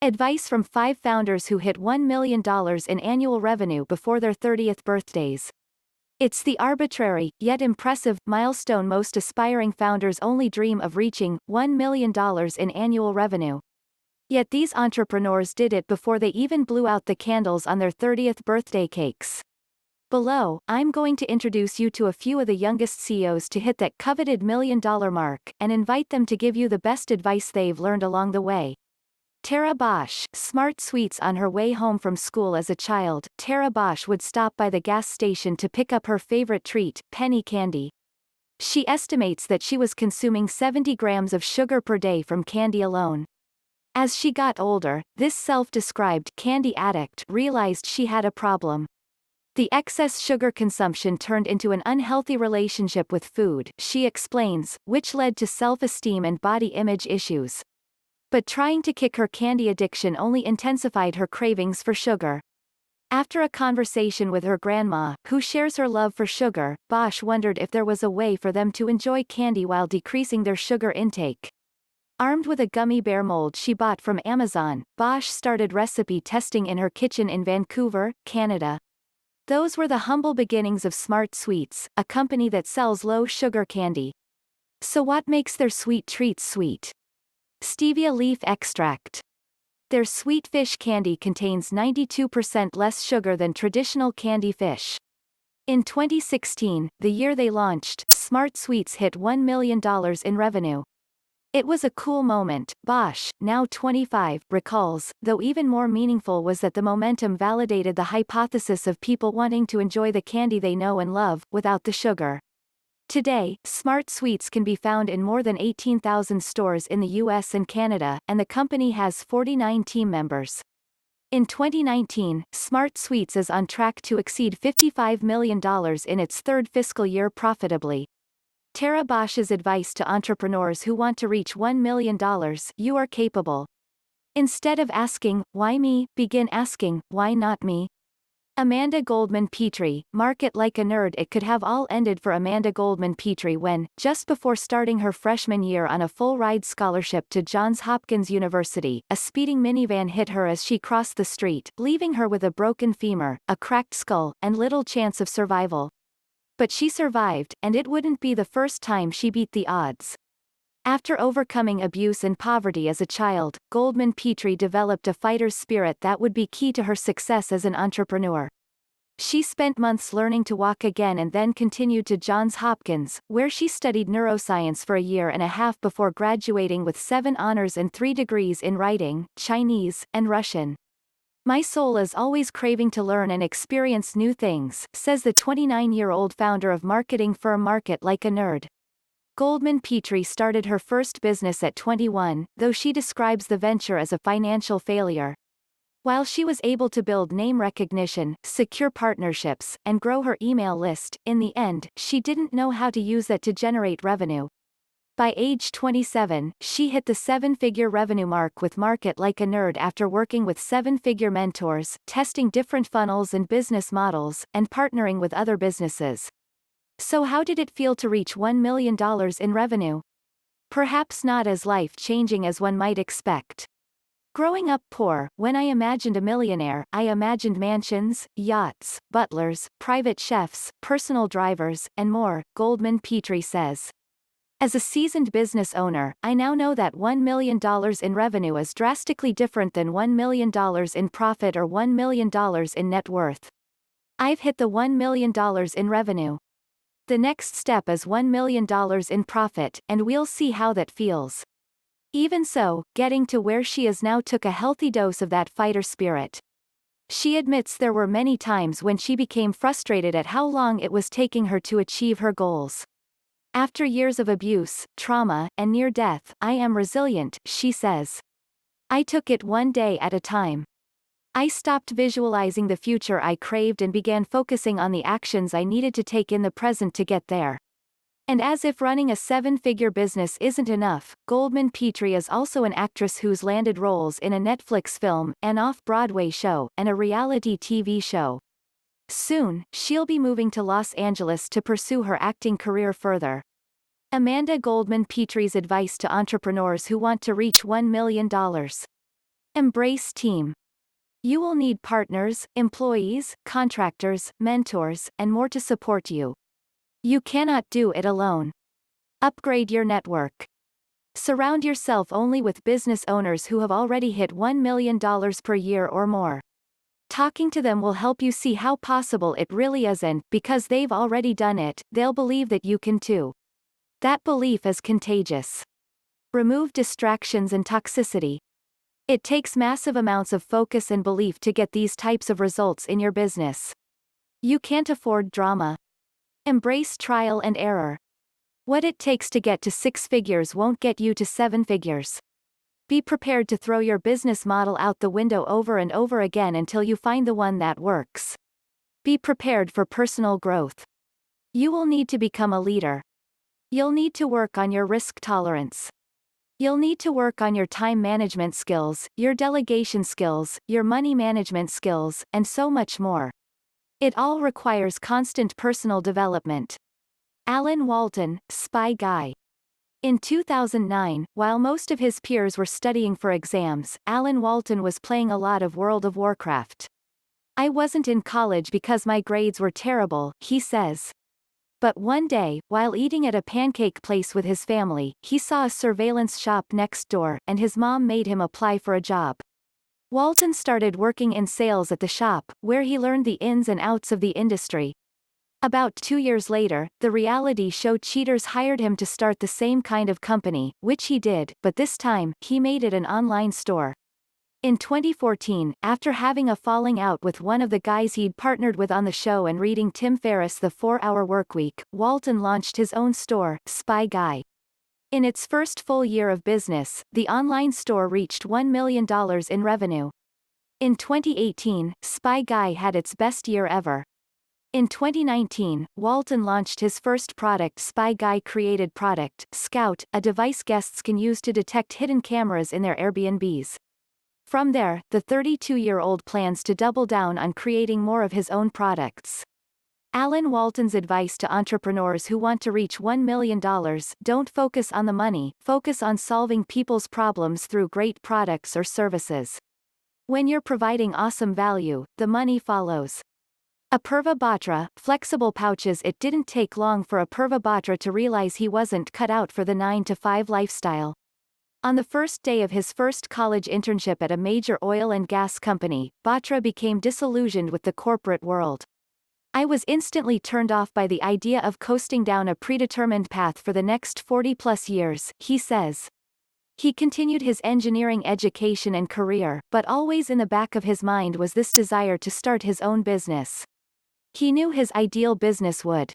Advice from 5 founders who hit $1 million in annual revenue before their 30th birthdays. It's the arbitrary, yet impressive, milestone most aspiring founders only dream of reaching, $1 million in annual revenue. Yet these entrepreneurs did it before they even blew out the candles on their 30th birthday cakes. Below, I'm going to introduce you to a few of the youngest CEOs to hit that coveted $1 million mark, and invite them to give you the best advice they've learned along the way. Tara Bosch, smart sweets. On her way home from school as a child, Tara Bosch would stop by the gas station to pick up her favorite treat, penny candy. She estimates that she was consuming 70 grams of sugar per day from candy alone. As she got older, this self-described candy addict realized she had a problem. The excess sugar consumption turned into an unhealthy relationship with food, she explains, which led to self-esteem and body image issues. But trying to kick her candy addiction only intensified her cravings for sugar. After a conversation with her grandma, who shares her love for sugar, Bosch wondered if there was a way for them to enjoy candy while decreasing their sugar intake. Armed with a gummy bear mold she bought from Amazon, Bosch started recipe testing in her kitchen in Vancouver, Canada. Those were the humble beginnings of Smart Sweets, a company that sells low-sugar candy. So what makes their sweet treats sweet? Stevia leaf extract. Their sweet fish candy contains 92% less sugar than traditional candy fish. In 2016, the year they launched, Smart Sweets hit $1 million in revenue. It was a cool moment, Bosch, now 25, recalls, though even more meaningful was that the momentum validated the hypothesis of people wanting to enjoy the candy they know and love, without the sugar. Today, Smart Sweets can be found in more than 18,000 stores in the US and Canada, and the company has 49 team members. In 2019, Smart Sweets is on track to exceed $55 million in its third fiscal year profitably. Tara Bosch's advice to entrepreneurs who want to reach $1 million: you are capable. Instead of asking, why me, begin asking, why not me? Amanda Goldman Petrie, market like a nerd. It could have all ended for Amanda Goldman Petrie when, just before starting her freshman year on a full-ride scholarship to Johns Hopkins University, a speeding minivan hit her as she crossed the street, leaving her with a broken femur, a cracked skull, and little chance of survival. But she survived, and it wouldn't be the first time she beat the odds. After overcoming abuse and poverty as a child, Goldman Petrie developed a fighter's spirit that would be key to her success as an entrepreneur. She spent months learning to walk again and then continued to Johns Hopkins, where she studied neuroscience for a year and a half before graduating with 7 honors and 3 degrees in writing, Chinese, and Russian. My soul is always craving to learn and experience new things, says the 29-year-old founder of marketing firm Market Like a Nerd. Goldman Petrie started her first business at 21, though she describes the venture as a financial failure. While she was able to build name recognition, secure partnerships, and grow her email list, in the end, she didn't know how to use that to generate revenue. By age 27, she hit the 7-figure revenue mark with Market Like a Nerd after working with 7-figure mentors, testing different funnels and business models, and partnering with other businesses. So how did it feel to reach $1 million in revenue? Perhaps not as life-changing as one might expect. Growing up poor, when I imagined a millionaire, I imagined mansions, yachts, butlers, private chefs, personal drivers, and more, Goldman Petrie says. As a seasoned business owner, I now know that $1 million in revenue is drastically different than $1 million in profit or $1 million in net worth. I've hit the $1 million in revenue. The next step is $1 million in profit, and we'll see how that feels. Even so, getting to where she is now took a healthy dose of that fighter spirit. She admits there were many times when she became frustrated at how long it was taking her to achieve her goals. After years of abuse, trauma, and near death, I am resilient, she says. I took it one day at a time. I stopped visualizing the future I craved and began focusing on the actions I needed to take in the present to get there. And as if running a 7-figure business isn't enough, Goldman Petrie is also an actress who's landed roles in a Netflix film, an off-Broadway show, and a reality TV show. Soon, she'll be moving to Los Angeles to pursue her acting career further. Amanda Goldman Petrie's advice to entrepreneurs who want to reach $1 million. Embrace team. You will need partners, employees, contractors, mentors, and more to support you. You cannot do it alone. Upgrade your network. Surround yourself only with business owners who have already hit $1 million per year or more. Talking to them will help you see how possible it really is, and, because they've already done it, they'll believe that you can too. That belief is contagious. Remove distractions and toxicity. It takes massive amounts of focus and belief to get these types of results in your business. You can't afford drama. Embrace trial and error. What it takes to get to 6 figures won't get you to 7 figures. Be prepared to throw your business model out the window over and over again until you find the one that works. Be prepared for personal growth. You will need to become a leader. You'll need to work on your risk tolerance. You'll need to work on your time management skills, your delegation skills, your money management skills, and so much more. It all requires constant personal development. Alan Walton, Spy Guy. In 2009, while most of his peers were studying for exams, Alan Walton was playing a lot of World of Warcraft. I wasn't in college because my grades were terrible, he says. But one day, while eating at a pancake place with his family, he saw a surveillance shop next door, and his mom made him apply for a job. Walton started working in sales at the shop, where he learned the ins and outs of the industry. About 2 years later, the reality show Cheaters hired him to start the same kind of company, which he did, but this time, he made it an online store. In 2014, after having a falling out with one of the guys he'd partnered with on the show and reading Tim Ferriss' The 4-Hour Workweek, Walton launched his own store, Spy Guy. In its first full year of business, the online store reached $1 million in revenue. In 2018, Spy Guy had its best year ever. In 2019, Walton launched his first product, Spy Guy created product, Scout, a device guests can use to detect hidden cameras in their Airbnbs. From there, the 32-year-old plans to double down on creating more of his own products. Alan Walton's advice to entrepreneurs who want to reach $1 million: don't focus on the money, focus on solving people's problems through great products or services. When you're providing awesome value, the money follows. Apurva Batra, flexible pouches. It didn't take long for Apurva Batra to realize he wasn't cut out for the 9-to-5 lifestyle. On the first day of his first college internship at a major oil and gas company, Batra became disillusioned with the corporate world. I was instantly turned off by the idea of coasting down a predetermined path for the next 40-plus years, he says. He continued his engineering education and career, but always in the back of his mind was this desire to start his own business. He knew his ideal business would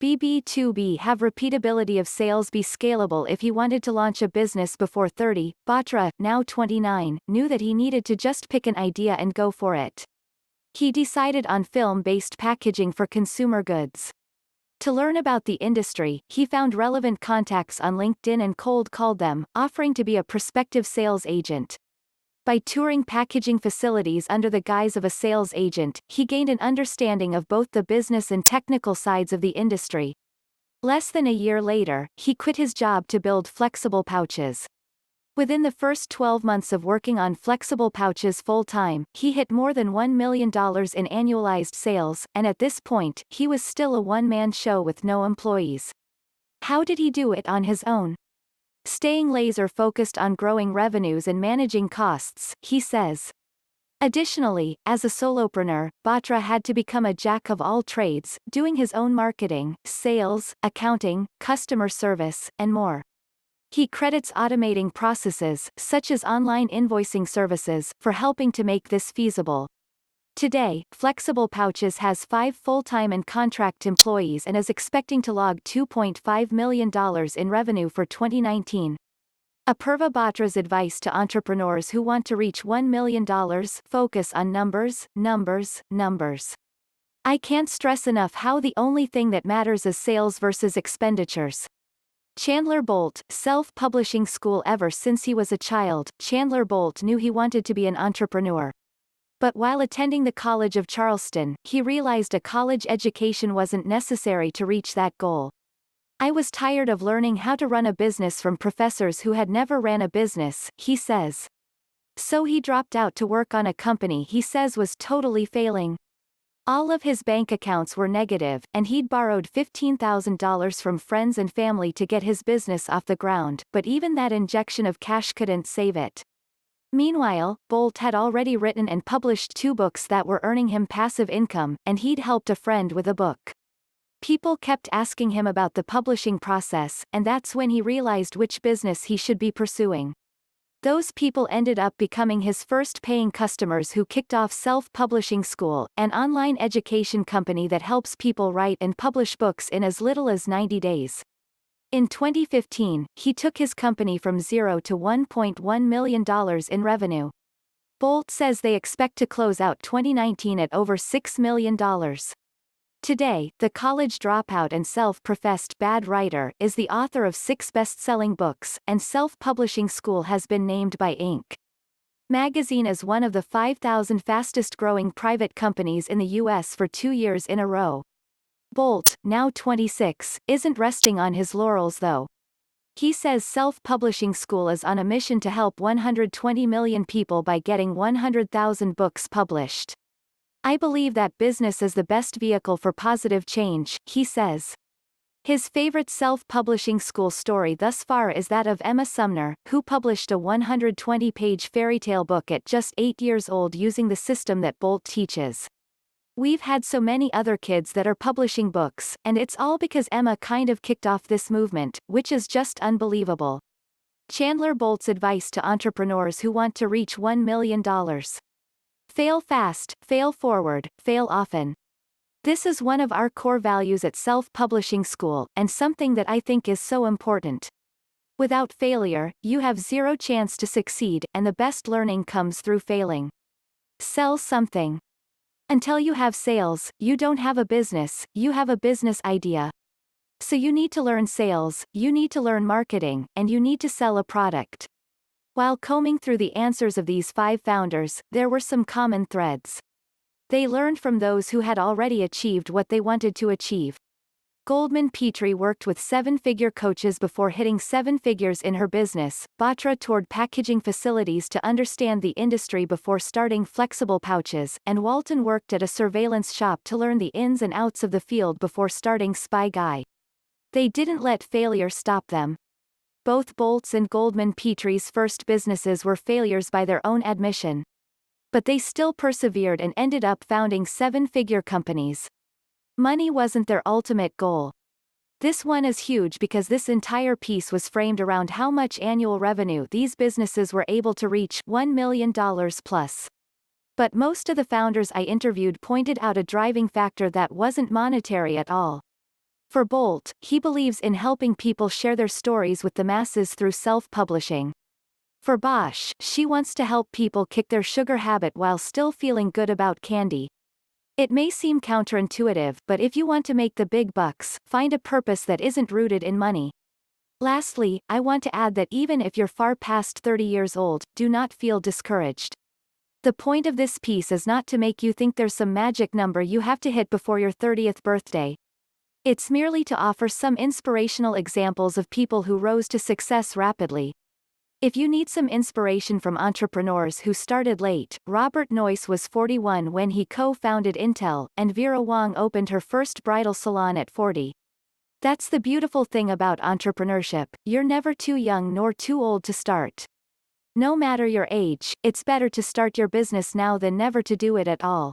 B2B have repeatability of sales, be scalable. If he wanted to launch a business before 30, Batra, now 29, knew that he needed to just pick an idea and go for it. He decided on film-based packaging for consumer goods. To learn about the industry, he found relevant contacts on LinkedIn and cold called them, offering to be a prospective sales agent. By touring packaging facilities under the guise of a sales agent, he gained an understanding of both the business and technical sides of the industry. Less than a year later, he quit his job to build Flexible Pouches. Within the first 12 months of working on Flexible Pouches full-time, he hit more than $1 million in annualized sales, and at this point, he was still a one-man show with no employees. How did he do it on his own? Staying laser-focused on growing revenues and managing costs, he says. Additionally, as a solopreneur, Batra had to become a jack of all trades, doing his own marketing, sales, accounting, customer service, and more. He credits automating processes, such as online invoicing services, for helping to make this feasible. Today, Flexible Pouches has 5 full-time and contract employees and is expecting to log $2.5 million in revenue for 2019. Apurva Batra's advice to entrepreneurs who want to reach $1 million: focus on numbers, numbers, numbers. I can't stress enough how the only thing that matters is sales versus expenditures. Chandler Bolt, self-publishing school. Ever since he was a child, Chandler Bolt knew he wanted to be an entrepreneur. But while attending the College of Charleston, he realized a college education wasn't necessary to reach that goal. I was tired of learning how to run a business from professors who had never ran a business, he says. So he dropped out to work on a company he says was totally failing. All of his bank accounts were negative, and he'd borrowed $15,000 from friends and family to get his business off the ground, but even that injection of cash couldn't save it. Meanwhile, Bolt had already written and published 2 books that were earning him passive income, and he'd helped a friend with a book. People kept asking him about the publishing process, and that's when he realized which business he should be pursuing. Those people ended up becoming his first paying customers who kicked off Self-Publishing School, an online education company that helps people write and publish books in as little as 90 days. In 2015, he took his company from $0 to $1.1 million in revenue. Bolt says they expect to close out 2019 at over $6 million. Today, the college dropout and self-professed bad writer is the author of 6 best-selling books, and Self-Publishing School has been named by Inc. magazine as one of the 5,000 fastest-growing private companies in the U.S. for 2 years in a row. Bolt, now 26, isn't resting on his laurels though. He says Self-Publishing School is on a mission to help 120 million people by getting 100,000 books published. I believe that business is the best vehicle for positive change, he says. His favorite Self-Publishing School story thus far is that of Emma Sumner, who published a 120-page fairytale book at just 8 years old using the system that Bolt teaches. We've had so many other kids that are publishing books, and it's all because Emma kind of kicked off this movement, which is just unbelievable. Chandler Bolt's advice to entrepreneurs who want to reach $1 million. Fail fast, fail forward, fail often. This is one of our core values at Self-Publishing School, and something that I think is so important. Without failure, you have zero chance to succeed, and the best learning comes through failing. Sell something. Until you have sales, you don't have a business, you have a business idea. So you need to learn sales, you need to learn marketing, and you need to sell a product. While combing through the answers of these 5 founders, there were some common threads. They learned from those who had already achieved what they wanted to achieve. Goldman Petrie worked with 7-figure coaches before hitting 7 figures in her business. Batra toured packaging facilities to understand the industry before starting Flexible Pouches, and Walton worked at a surveillance shop to learn the ins and outs of the field before starting Spy Guy. They didn't let failure stop them. Both Bolt's and Goldman Petrie's first businesses were failures by their own admission. But they still persevered and ended up founding 7-figure companies. Money wasn't their ultimate goal. This one is huge because this entire piece was framed around how much annual revenue these businesses were able to reach, $1 million plus. But most of the founders I interviewed pointed out a driving factor that wasn't monetary at all. For Bolt, he believes in helping people share their stories with the masses through self-publishing. For Bosch, she wants to help people kick their sugar habit while still feeling good about candy. It may seem counterintuitive, but if you want to make the big bucks, find a purpose that isn't rooted in money. Lastly, I want to add that even if you're far past 30 years old, do not feel discouraged. The point of this piece is not to make you think there's some magic number you have to hit before your 30th birthday. It's merely to offer some inspirational examples of people who rose to success rapidly. If you need some inspiration from entrepreneurs who started late, Robert Noyce was 41 when he co-founded Intel, and Vera Wang opened her first bridal salon at 40. That's the beautiful thing about entrepreneurship, you're never too young nor too old to start. No matter your age, it's better to start your business now than never to do it at all.